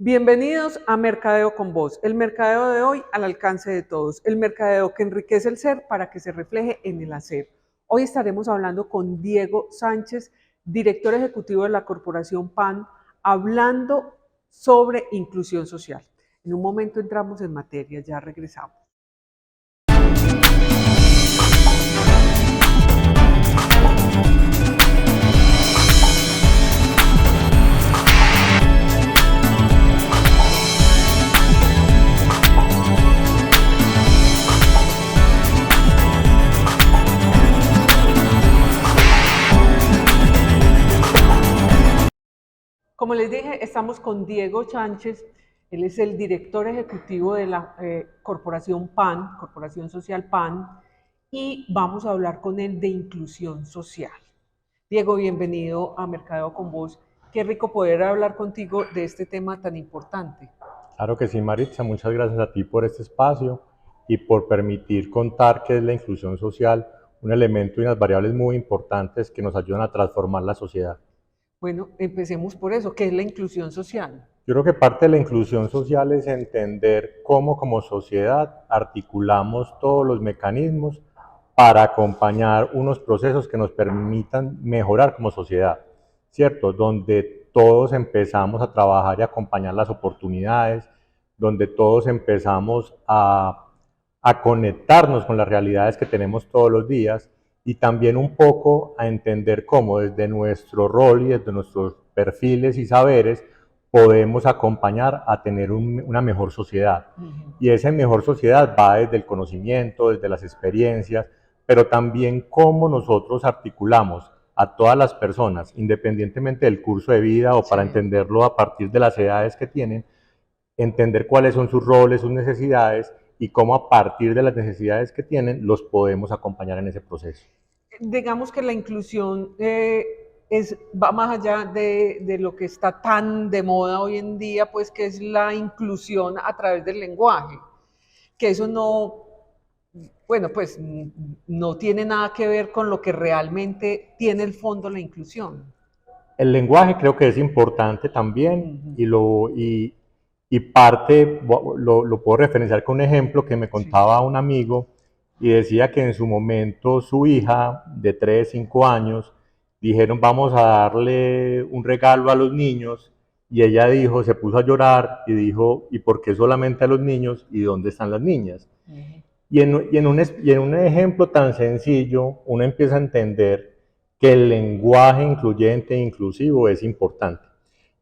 Bienvenidos a Mercadeo con Voz, el mercadeo de hoy al alcance de todos, el mercadeo que enriquece el ser para que se refleje en el hacer. Hoy estaremos hablando con Diego Sánchez, director ejecutivo de la Corporación PAN, hablando sobre inclusión social. En un momento entramos en materia, ya regresamos. Como les dije, estamos con Diego Sánchez, él es el director ejecutivo de la Corporación PAN, Corporación Social PAN, y vamos a hablar con él de inclusión social. Diego, bienvenido a Mercadeo con Voz. Qué rico poder hablar contigo de este tema tan importante. Claro que sí, Maritza, muchas gracias a ti por este espacio y por permitir contar qué es la inclusión social, un elemento y unas variables muy importantes que nos ayudan a transformar la sociedad. Bueno, empecemos por eso, ¿qué es la inclusión social? Yo creo que parte de la inclusión social es entender cómo como sociedad articulamos todos los mecanismos para acompañar unos procesos que nos permitan mejorar como sociedad, ¿cierto? Donde todos empezamos a trabajar y acompañar las oportunidades, donde todos empezamos a conectarnos con las realidades que tenemos todos los días y también un poco a entender cómo desde nuestro rol y desde nuestros perfiles y saberes podemos acompañar a tener una mejor sociedad. Y esa mejor sociedad va desde el conocimiento, desde las experiencias, pero también cómo nosotros articulamos a todas las personas, independientemente del curso de vida o para entenderlo a partir de las edades que tienen, entender cuáles son sus roles, sus necesidades y cómo a partir de las necesidades que tienen los podemos acompañar en ese proceso. Digamos que la inclusión va más allá de lo que está tan de moda hoy en día, pues que es la inclusión a través del lenguaje, que eso no, bueno, pues no tiene nada que ver con lo que realmente tiene el fondo la inclusión. El lenguaje creo que es importante también y parte, lo puedo referenciar con un ejemplo que me contaba un amigo y decía que en su momento su hija de 3, 5 años dijeron vamos a darle un regalo a los niños y ella dijo, se puso a llorar y dijo, ¿y por qué solamente a los niños y dónde están las niñas? Y en un ejemplo tan sencillo uno empieza a entender que el lenguaje incluyente e inclusivo es importante.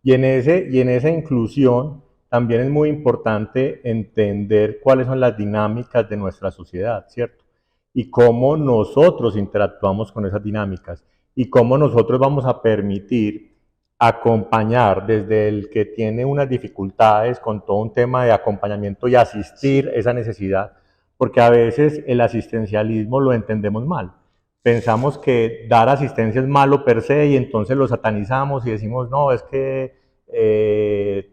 Y en esa inclusión también es muy importante entender cuáles son las dinámicas de nuestra sociedad, ¿cierto? Y cómo nosotros interactuamos con esas dinámicas y cómo nosotros vamos a permitir acompañar desde el que tiene unas dificultades con todo un tema de acompañamiento y asistir esa necesidad, porque a veces el asistencialismo lo entendemos mal. Pensamos que dar asistencia es malo per se y entonces lo satanizamos y decimos, no, es que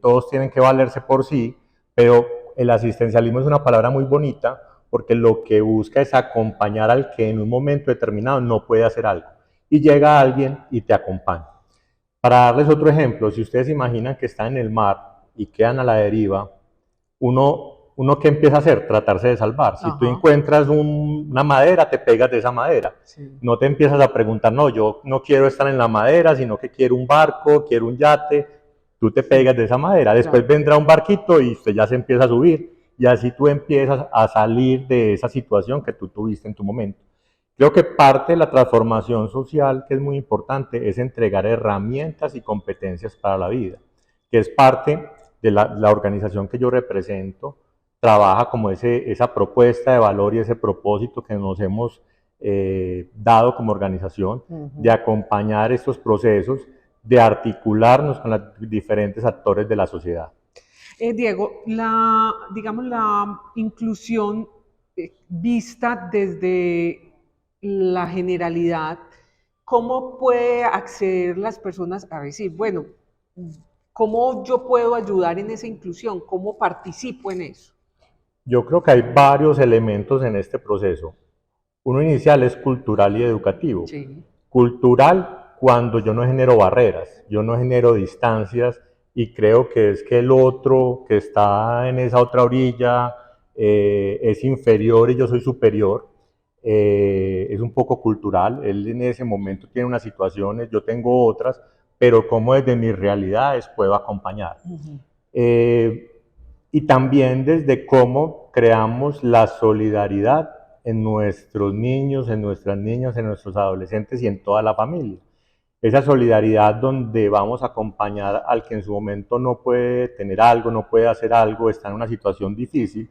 todos tienen que valerse por sí, pero el asistencialismo es una palabra muy bonita porque lo que busca es acompañar al que en un momento determinado no puede hacer algo y llega alguien y te acompaña. Para darles otro ejemplo, si ustedes imaginan que están en el mar y quedan a la deriva, uno ¿qué empieza a hacer? Tratarse de salvar. Si tú encuentras una madera, te pegas de esa madera. Sí. No te empiezas a preguntar, no, yo no quiero estar en la madera, sino que quiero un barco, quiero un yate. Tú te pegas de esa madera. Después vendrá un barquito y usted ya se empieza a subir. Y así tú empiezas a salir de esa situación que tú tuviste en tu momento. Creo que parte de la transformación social, que es muy importante, es entregar herramientas y competencias para la vida, que es parte de la organización que yo represento, trabaja como esa propuesta de valor y ese propósito que nos hemos dado como organización, de acompañar estos procesos, de articularnos con los diferentes actores de la sociedad. Diego, digamos, la inclusión vista desde la generalidad, ¿cómo puede acceder las personas a decir, bueno, cómo yo puedo ayudar en esa inclusión? ¿Cómo participo en eso? Yo creo que hay varios elementos en este proceso. Uno inicial es cultural y educativo. Sí. Cultural cuando yo no genero barreras, yo no genero distancias y creo que es que el otro que está en esa otra orilla es inferior y yo soy superior. Es un poco cultural, él en ese momento tiene unas situaciones, yo tengo otras, pero como desde mis realidades puedo acompañar. Eh, y también desde cómo creamos la solidaridad en nuestros niños, en nuestras niñas, en nuestros adolescentes y en toda la familia. Esa solidaridad donde vamos a acompañar al que en su momento no puede tener algo, no puede hacer algo, está en una situación difícil,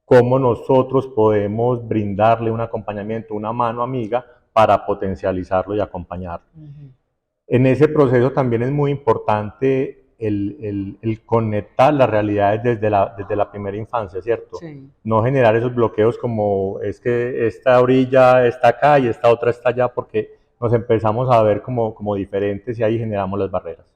cómo nosotros podemos brindarle un acompañamiento, una mano amiga para potencializarlo y acompañarlo. En ese proceso también es muy importante el conectar las realidades desde la primera infancia, ¿cierto? Sí. No generar esos bloqueos como es que esta orilla está acá y esta otra está allá, porque nos empezamos a ver como diferentes y ahí generamos las barreras.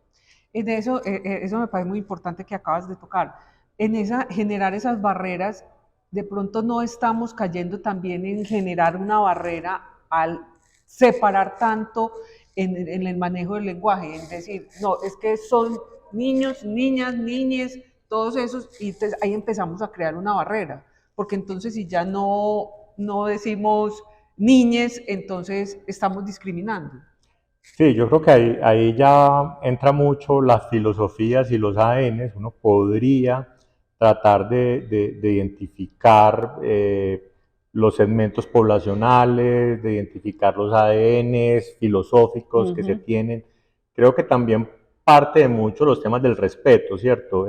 En eso me parece muy importante que acabas de tocar. Generar esas barreras, de pronto no estamos cayendo también en generar una barrera al separar tanto en el manejo del lenguaje, es decir, no, es que son niños, niñas, niñes, todos esos, y entonces ahí empezamos a crear una barrera, porque entonces si ya no decimos niñes, entonces estamos discriminando. Sí, yo creo que ahí ya entra mucho las filosofías y los ADNs. Uno podría tratar de identificar los segmentos poblacionales, de identificar los ADNs filosóficos que se tienen. Creo que también parte de mucho los temas del respeto, ¿cierto?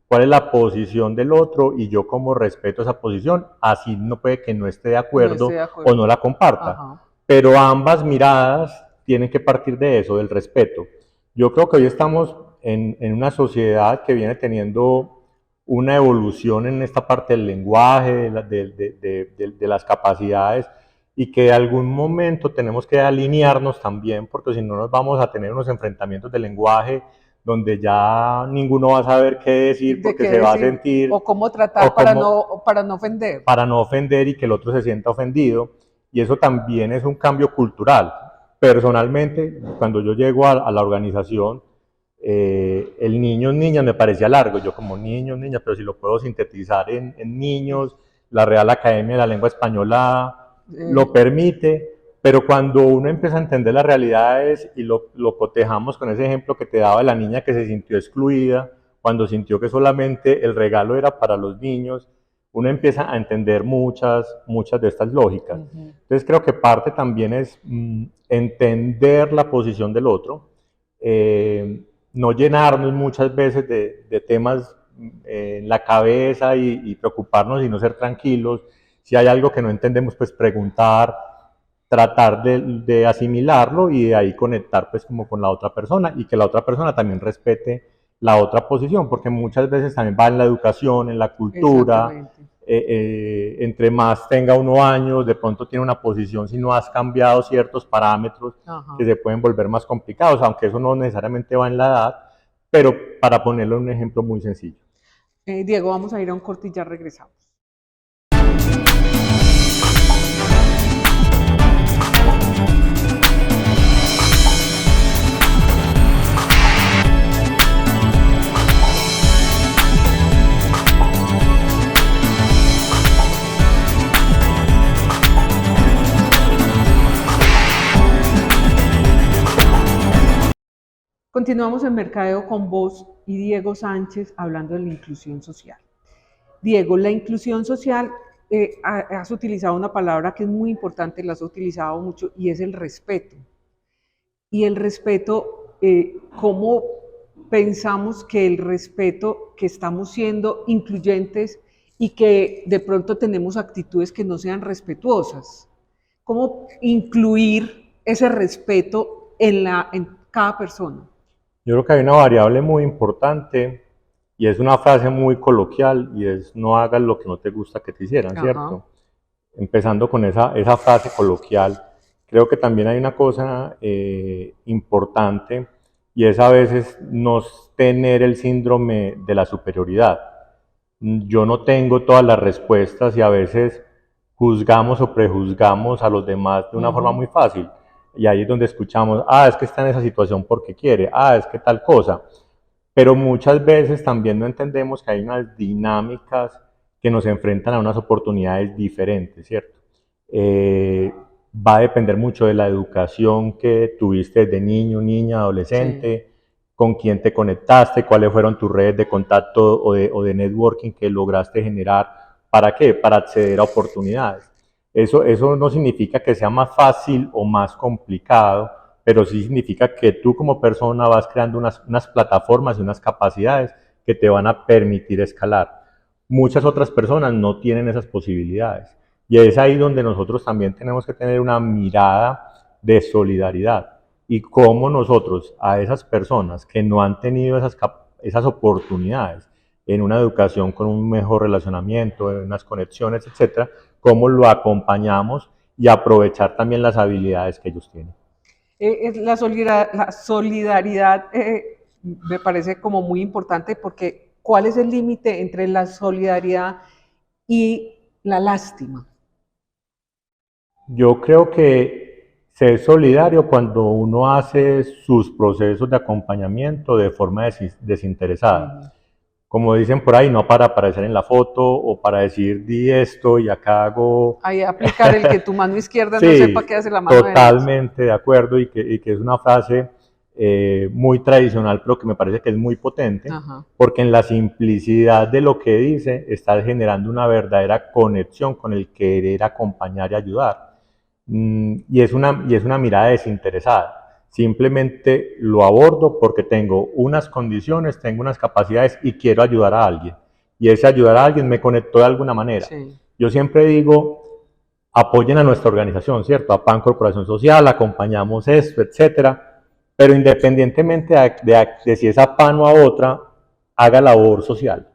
Cuál es la posición del otro y yo cómo respeto esa posición, así no puede que no esté de acuerdo, o no la comparta. Ajá. Pero ambas miradas tienen que partir de eso, del respeto. Yo creo que hoy estamos en una sociedad que viene teniendo una evolución en esta parte del lenguaje, de las capacidades, y que de algún momento tenemos que alinearnos también, porque si no nos vamos a tener unos enfrentamientos de lenguaje donde ya ninguno va a saber qué decir porque se va a sentir... O cómo tratar o cómo, para no ofender. para no ofender y que el otro se sienta ofendido. Y eso también es un cambio cultural. Personalmente, cuando yo llego a la organización, el niños, niñas me parecía largo. Yo como niños, niñas, pero si lo puedo sintetizar en niños, la Real Academia de la Lengua Española lo permite, pero cuando uno empieza a entender las realidades y lo cotejamos con ese ejemplo que te daba de la niña que se sintió excluida, cuando sintió que solamente el regalo era para los niños, uno empieza a entender muchas de estas lógicas. Entonces creo que parte también es entender la posición del otro, no llenarnos muchas veces de temas en la cabeza y preocuparnos y no ser tranquilos. Si hay algo que no entendemos, pues preguntar, tratar de asimilarlo y de ahí conectar pues como con la otra persona y que la otra persona también respete la otra posición, porque muchas veces también va en la educación, en la cultura, entre más tenga uno años, de pronto tiene una posición si no has cambiado ciertos parámetros que se pueden volver más complicados, aunque eso no necesariamente va en la edad, pero para ponerlo en un ejemplo muy sencillo. Diego, vamos a ir a un corte y ya regresamos. Continuamos en Mercadeo con vos y Diego Sánchez hablando de la inclusión social. Diego, la inclusión social, has utilizado una palabra que es muy importante, la has utilizado mucho, y es el respeto. Y el respeto, ¿cómo pensamos que el respeto, que estamos siendo incluyentes y que de pronto tenemos actitudes que no sean respetuosas? ¿Cómo incluir ese respeto en cada persona? Yo creo que hay una variable muy importante y es una frase muy coloquial y es no hagas lo que no te gusta que te hicieran, ¿cierto? Empezando con esa frase coloquial, creo que también hay una cosa importante y es a veces no tener el síndrome de la superioridad. Yo no tengo todas las respuestas y a veces juzgamos o prejuzgamos a los demás de una forma muy fácil. Y ahí es donde escuchamos, es que está en esa situación porque quiere, es que tal cosa. pero muchas veces también no entendemos que hay unas dinámicas que nos enfrentan a unas oportunidades diferentes, ¿cierto? Eh, Va a depender mucho de la educación que tuviste desde niño, niña, Sí. adolescente, con quién te conectaste, cuáles fueron tus redes de contacto o de networking que lograste generar. ¿Para qué? Para acceder a oportunidades. Eso no significa que sea más fácil o más complicado, pero sí significa que tú como persona vas creando unas plataformas y unas capacidades que te van a permitir escalar. Muchas otras personas no tienen esas posibilidades. Y es ahí donde nosotros también tenemos que tener una mirada de solidaridad y cómo nosotros a esas personas que no han tenido esas oportunidades en una educación con un mejor relacionamiento, en unas conexiones, etcétera, cómo lo acompañamos y aprovechar también las habilidades que ellos tienen. La solidaridad me parece como muy importante porque ¿cuál es el límite entre la solidaridad y la lástima? Yo creo que ser solidario cuando uno hace sus procesos de acompañamiento de forma desinteresada. Ujú. Como dicen por ahí, no para aparecer en la foto o para decir di esto y acá hago. Ahí aplicar el que tu mano izquierda no sepa Sí, qué hace la mano derecha. totalmente de acuerdo y que es una frase muy tradicional, pero que me parece que es muy potente, Ajá. porque en la simplicidad de lo que dice está generando una verdadera conexión con el querer acompañar y ayudar. Y es una mirada desinteresada. Simplemente lo abordo porque tengo unas condiciones, tengo unas capacidades y quiero ayudar a alguien. Y ese ayudar a alguien me conectó de alguna manera. Sí. Yo siempre digo, apoyen a nuestra organización, ¿cierto? A PAN Corporación Social, acompañamos esto, etcétera. Pero independientemente de si es a PAN o a otra, haga labor social.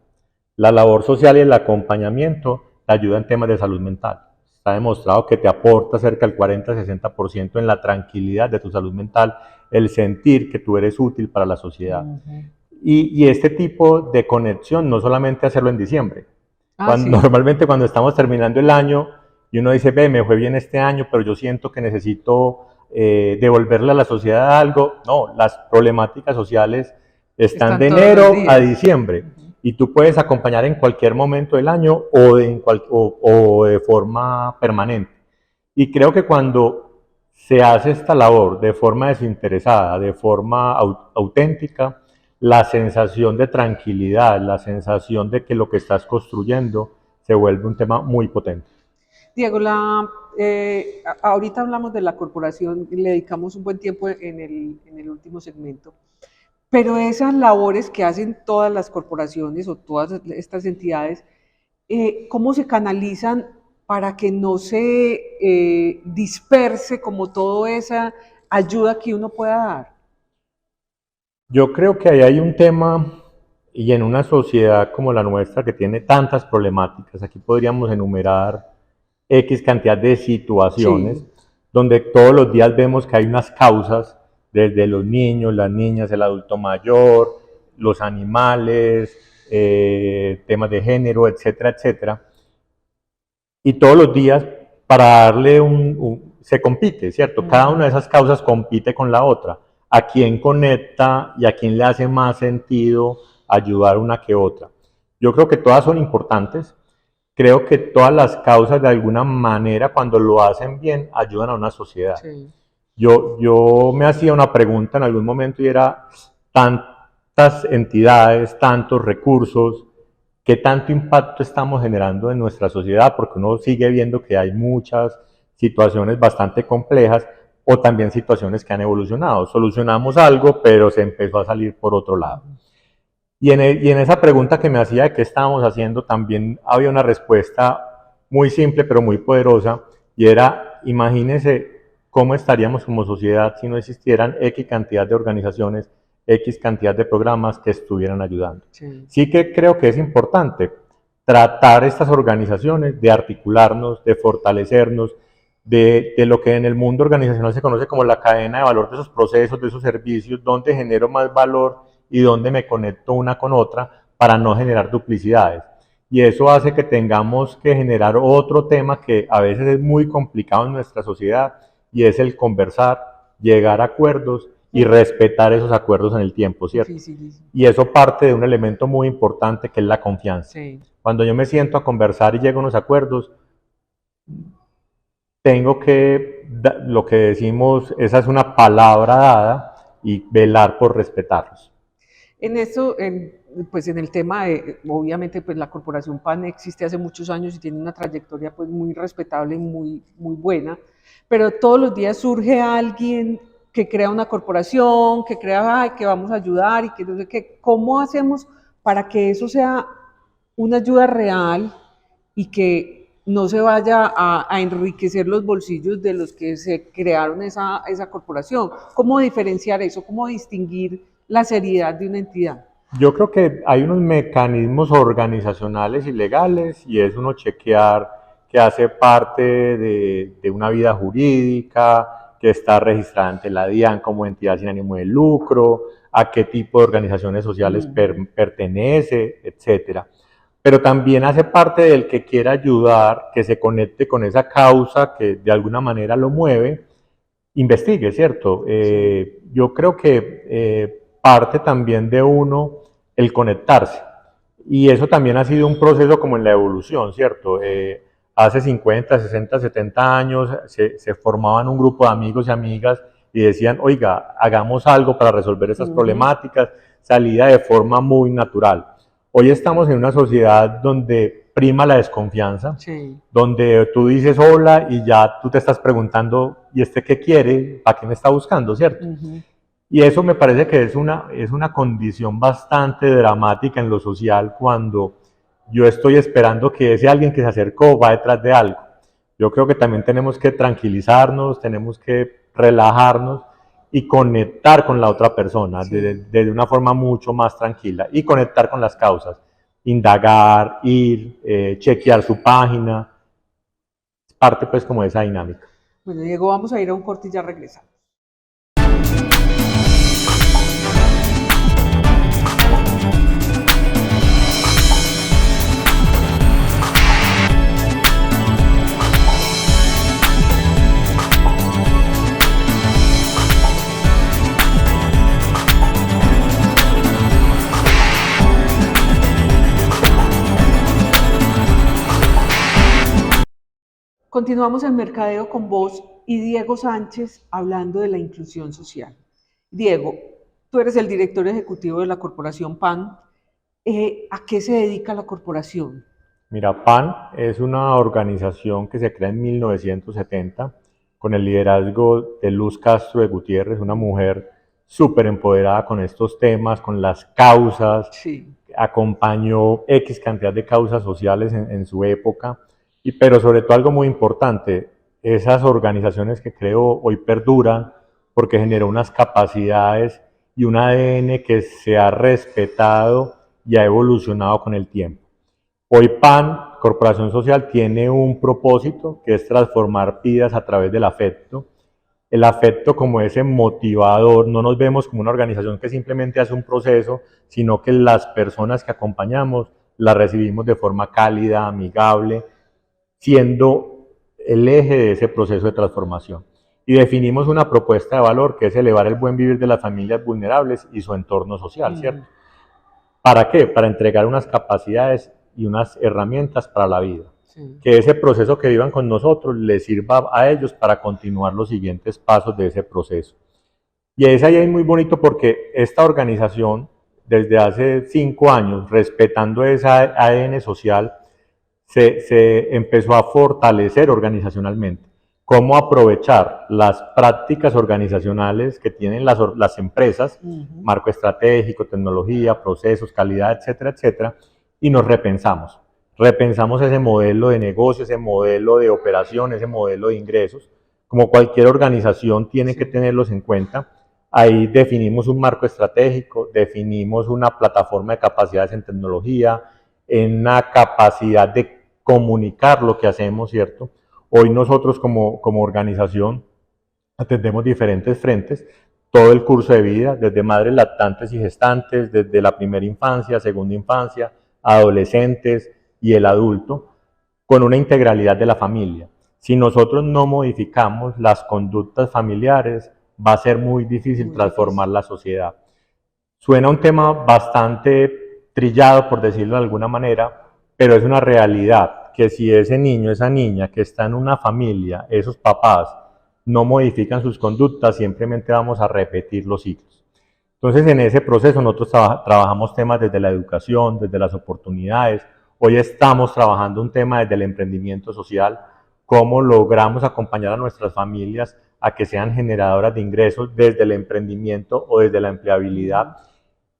La labor social y el acompañamiento te ayuda en temas de salud mental. Está demostrado que te aporta cerca del 40-60% en la tranquilidad de tu salud mental, el sentir que tú eres útil para la sociedad. Ujú. Y este tipo de conexión, no solamente hacerlo en diciembre. Ah, sí. Normalmente cuando estamos terminando el año y uno dice, ve, me fue bien este año, pero yo siento que necesito devolverle a la sociedad algo. No, las problemáticas sociales están Están de todos los enero a días. diciembre Ujú. y tú puedes acompañar en cualquier momento del año o de forma permanente. Y creo que cuando se hace esta labor de forma desinteresada, de forma auténtica, la sensación de tranquilidad, la sensación de que lo que estás construyendo se vuelve un tema muy potente. Diego, ahorita hablamos de la corporación y le dedicamos un buen tiempo en el último segmento, pero esas labores que hacen todas las corporaciones o todas estas entidades, ¿cómo se canalizan para que no se disperse como toda esa ayuda que uno pueda dar? Yo creo que ahí hay un tema, y en una sociedad como la nuestra que tiene tantas problemáticas, aquí podríamos enumerar X cantidad de situaciones, Sí. donde todos los días vemos que hay unas causas, desde los niños, las niñas, el adulto mayor, los animales, temas de género, etcétera, etcétera. Y todos los días para darle se compite, ¿cierto? Cada una de Ujú. esas causas compite con la otra. ¿A quién conecta y a quién le hace más sentido ayudar una que otra? Yo creo que todas son importantes. Creo que todas las causas de alguna manera, cuando lo hacen bien, ayudan a una sociedad. Sí. Yo me hacía una pregunta en algún momento y era, tantas entidades, tantos recursos, ¿qué tanto impacto estamos generando en nuestra sociedad? Porque uno sigue viendo que hay muchas situaciones bastante complejas o también situaciones que han evolucionado. Solucionamos algo, pero se empezó a salir por otro lado. Ujú. Y en esa pregunta que me hacía de qué estábamos haciendo, también había una respuesta muy simple, pero muy poderosa, y era, imagínense cómo estaríamos como sociedad si no existieran X cantidad de organizaciones, X cantidad de programas que estuvieran ayudando. Sí. Sí que creo que es importante tratar estas organizaciones de articularnos, de fortalecernos, de lo que en el mundo organizacional se conoce como la cadena de valor de esos procesos, de esos servicios, donde genero más valor y donde me conecto una con otra para no generar duplicidades. Y eso hace que tengamos que generar otro tema que a veces es muy complicado en nuestra sociedad y es el conversar, llegar a acuerdos y respetar esos acuerdos en el tiempo, ¿cierto? Dificilísimo. Y eso parte de un elemento muy importante que es la confianza. Sí. Cuando yo me siento a conversar y llego a unos acuerdos, tengo que, lo que decimos, esa es una palabra dada y velar por respetarlos. En eso, pues en el tema de, obviamente, pues la Corporación PAN existe hace muchos años y tiene una trayectoria pues muy respetable y muy buena, pero todos los días surge alguien que crea una corporación, que crea, ay, que vamos a ayudar y que no sé qué. ¿Cómo hacemos para que eso sea una ayuda real y que no se vaya a enriquecer los bolsillos de los que se crearon esa corporación? ¿Cómo diferenciar eso? ¿Cómo distinguir la seriedad de una entidad? Yo creo que hay unos mecanismos organizacionales y legales y es uno chequear que hace parte de una vida jurídica, que está registrada ante la DIAN como entidad sin ánimo de lucro, a qué tipo de organizaciones sociales pertenece, etcétera. Pero también hace parte del que quiera ayudar, que se conecte con esa causa que de alguna manera lo mueve, investigue, ¿cierto? Yo creo que parte también de uno el conectarse. Y eso también ha sido un proceso como en la evolución, ¿cierto? Hace 50, 60, 70 años se formaban un grupo de amigos y amigas y decían, oiga, hagamos algo para resolver estas problemáticas, salida de forma muy natural. Hoy estamos en una sociedad donde prima la desconfianza, donde tú dices hola y ya tú te estás preguntando, ¿y este qué quiere? ¿Para qué me está buscando? ¿Cierto? Y eso me parece que es una condición bastante dramática en lo social cuando yo estoy esperando que ese alguien que se acercó va detrás de algo. Yo creo que también tenemos que tranquilizarnos, tenemos que relajarnos y conectar con la otra persona de una forma mucho más tranquila y conectar con las causas, indagar, ir, chequear su página, es parte pues como de esa dinámica. Bueno, Diego, vamos a ir a un corte y ya regresamos. Continuamos en Mercadeo con vos y Diego Sánchez hablando de la inclusión social. Diego, tú eres el director ejecutivo de la Corporación PAN. ¿A qué se dedica la corporación? Mira, PAN es una organización que se crea en 1970 con el liderazgo de Luz Castro de Gutiérrez, una mujer súper empoderada con estos temas, con las causas, acompañó X cantidad de causas sociales en su época, pero sobre todo algo muy importante, esas organizaciones que creo hoy perduran porque generó unas capacidades y un ADN que se ha respetado y ha evolucionado con el tiempo. Hoy PAN, Corporación Social, tiene un propósito que es transformar vidas a través del afecto. El afecto como ese motivador, no nos vemos como una organización que simplemente hace un proceso, sino que las personas que acompañamos las recibimos de forma cálida, amigable, siendo el eje de ese proceso de transformación. Y definimos una propuesta de valor que es elevar el buen vivir de las familias vulnerables y su entorno social, ¿cierto? ¿Para qué? Para entregar unas capacidades y unas herramientas para la vida. Que ese proceso que vivan con nosotros les sirva a ellos para continuar los siguientes pasos de ese proceso. Y es ahí muy bonito porque esta organización, desde hace 5 años, respetando esa ADN social, se empezó a fortalecer organizacionalmente. Cómo aprovechar las prácticas organizacionales que tienen las empresas, marco estratégico, tecnología, procesos, calidad, etcétera, etcétera, y nos repensamos. Repensamos ese modelo de negocio, ese modelo de operación, ese modelo de ingresos. Como cualquier organización tiene que tenerlos en cuenta. Ahí definimos un marco estratégico, definimos una plataforma de capacidades en tecnología, en una capacidad de comunicar lo que hacemos, ¿cierto? Hoy nosotros como organización atendemos diferentes frentes, todo el curso de vida, desde madres lactantes y gestantes, desde la primera infancia, segunda infancia, adolescentes y el adulto, con una integralidad de la familia. Si nosotros no modificamos las conductas familiares, va a ser muy difícil transformar la sociedad. Suena un tema bastante trillado, por decirlo de alguna manera, pero es una realidad que si ese niño, esa niña que está en una familia, esos papás no modifican sus conductas, simplemente vamos a repetir los ciclos. Entonces, en ese proceso nosotros trabajamos temas desde la educación, desde las oportunidades. Hoy estamos trabajando un tema desde el emprendimiento social, cómo logramos acompañar a nuestras familias a que sean generadoras de ingresos desde el emprendimiento o desde la empleabilidad,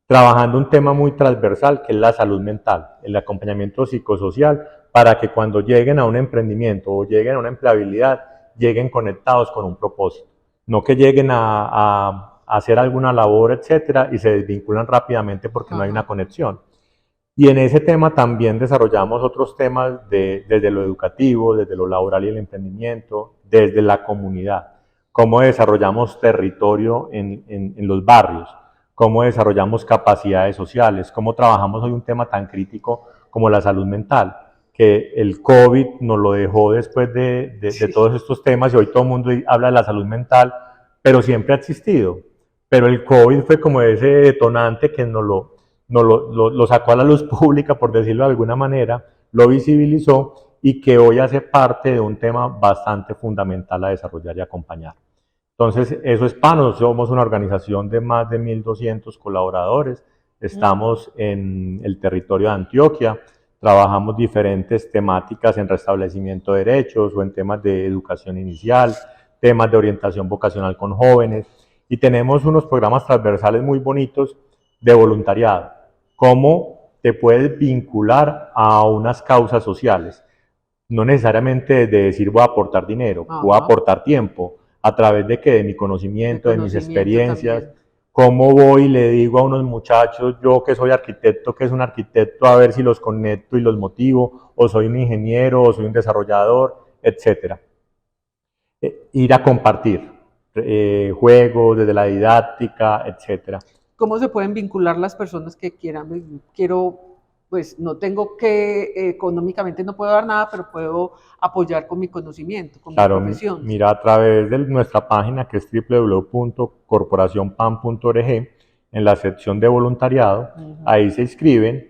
trabajando un tema muy transversal que es la salud mental, el acompañamiento psicosocial, para que cuando lleguen a un emprendimiento o lleguen a una empleabilidad, lleguen conectados con un propósito, no que lleguen a hacer alguna labor, etcétera, y se desvinculan rápidamente porque no hay una conexión. Y en ese tema también desarrollamos otros temas desde lo educativo, desde lo laboral y el emprendimiento, desde la comunidad, cómo desarrollamos territorio en los barrios, cómo desarrollamos capacidades sociales, cómo trabajamos hoy un tema tan crítico como la salud mental, que el COVID nos lo dejó después de todos estos temas y hoy todo el mundo habla de la salud mental, pero siempre ha existido. Pero el COVID fue como ese detonante que nos lo sacó a la luz pública, por decirlo de alguna manera, lo visibilizó y que hoy hace parte de un tema bastante fundamental a desarrollar y acompañar. Entonces, eso es PANO, somos una organización de más de 1.200 colaboradores, estamos en el territorio de Antioquia, trabajamos diferentes temáticas en restablecimiento de derechos o en temas de educación inicial, temas de orientación vocacional con jóvenes, y tenemos unos programas transversales muy bonitos de voluntariado, cómo te puedes vincular a unas causas sociales, no necesariamente de decir voy a aportar dinero, voy a aportar tiempo, a través de que de mi conocimiento, de mis experiencias, también. Cómo voy y le digo a unos muchachos, yo que soy arquitecto, que es un arquitecto, a ver si los conecto y los motivo, o soy un ingeniero, o soy un desarrollador, etcétera. Ir a compartir juegos, desde la didáctica, etcétera. ¿Cómo se pueden vincular las personas que quieran? Pues no tengo que, económicamente no puedo dar nada, pero puedo apoyar con mi conocimiento, con mi profesión. Mira, a través de nuestra página que es www.corporacionpan.org, en la sección de voluntariado, ahí se inscriben,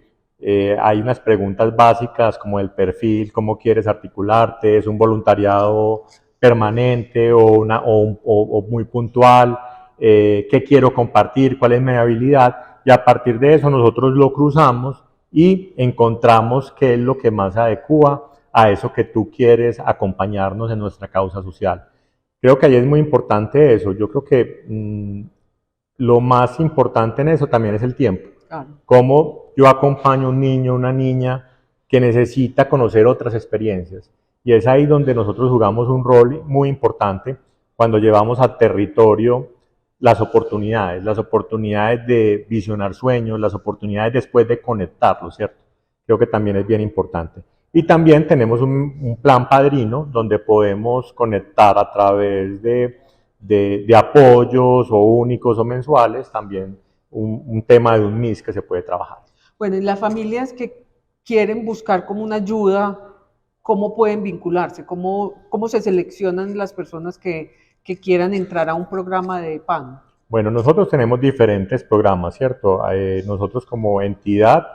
hay unas preguntas básicas como el perfil, cómo quieres articularte, es un voluntariado permanente o muy puntual, qué quiero compartir, cuál es mi habilidad, y a partir de eso nosotros lo cruzamos y encontramos qué es lo que más se adecua a eso que tú quieres acompañarnos en nuestra causa social. Creo que ahí es muy importante eso. Yo creo que lo más importante en eso también es el tiempo. Claro. Cómo yo acompaño a un niño, una niña que necesita conocer otras experiencias. Y es ahí donde nosotros jugamos un rol muy importante cuando llevamos al territorio las oportunidades de visionar sueños, las oportunidades después de conectarlos, ¿cierto? Creo que también es bien importante. Y también tenemos un plan padrino donde podemos conectar a través de apoyos o únicos o mensuales, también un tema de un MIS que se puede trabajar. Bueno, y las familias que quieren buscar como una ayuda, ¿cómo pueden vincularse? ¿Cómo se seleccionan las personas que quieran entrar a un programa de PAN? Bueno, nosotros tenemos diferentes programas, ¿cierto? Nosotros como entidad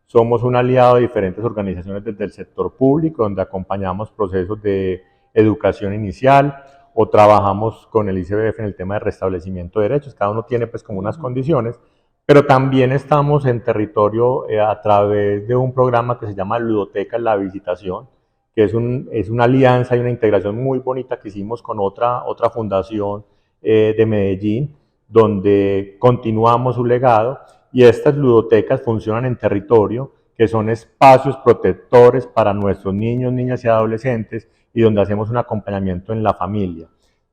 somos un aliado de diferentes organizaciones desde el sector público, donde acompañamos procesos de educación inicial o trabajamos con el ICBF en el tema de restablecimiento de derechos. Cada uno tiene pues como unas condiciones, pero también estamos en territorio a través de un programa que se llama Ludoteca en la Visitación, que es una alianza y una integración muy bonita que hicimos con otra fundación de Medellín, donde continuamos su legado, y estas ludotecas funcionan en territorio, que son espacios protectores para nuestros niños, niñas y adolescentes, y donde hacemos un acompañamiento en la familia,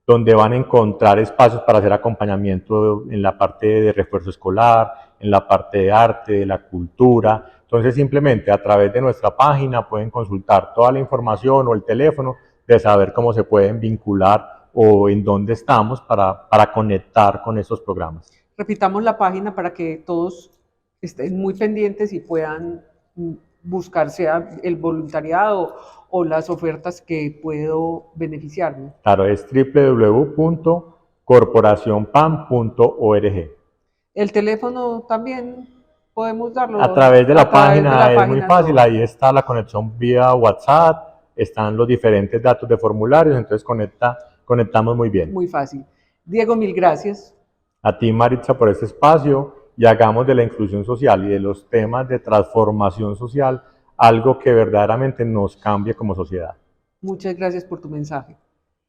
donde van a encontrar espacios para hacer acompañamiento en la parte de refuerzo escolar, en la parte de arte, de la cultura. Entonces simplemente a través de nuestra página pueden consultar toda la información o el teléfono de saber cómo se pueden vincular o en dónde estamos para conectar con estos programas. Repitamos la página para que todos estén muy pendientes y puedan buscar sea el voluntariado o las ofertas que puedo beneficiarme. Claro, es www.corporacionpan.org. corporacionpan.org. El teléfono también podemos darlo A través de la página es muy fácil, todo. ahí está la conexión vía WhatsApp, están los diferentes datos de formularios, entonces conectamos muy bien. Muy fácil. Diego, mil gracias. A ti, Maritza, por este espacio y hagamos de la inclusión social y de los temas de transformación social algo que verdaderamente nos cambie como sociedad. Muchas gracias por tu mensaje.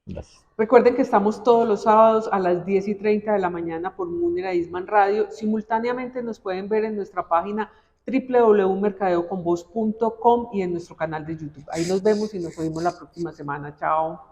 Gracias. Recuerden que estamos todos los sábados a las 10:30 de la mañana por Munera Isman Radio. Simultáneamente nos pueden ver en nuestra página www.mercadeoconvoz.com y en nuestro canal de YouTube. Ahí nos vemos y nos oímos la próxima semana. Chao.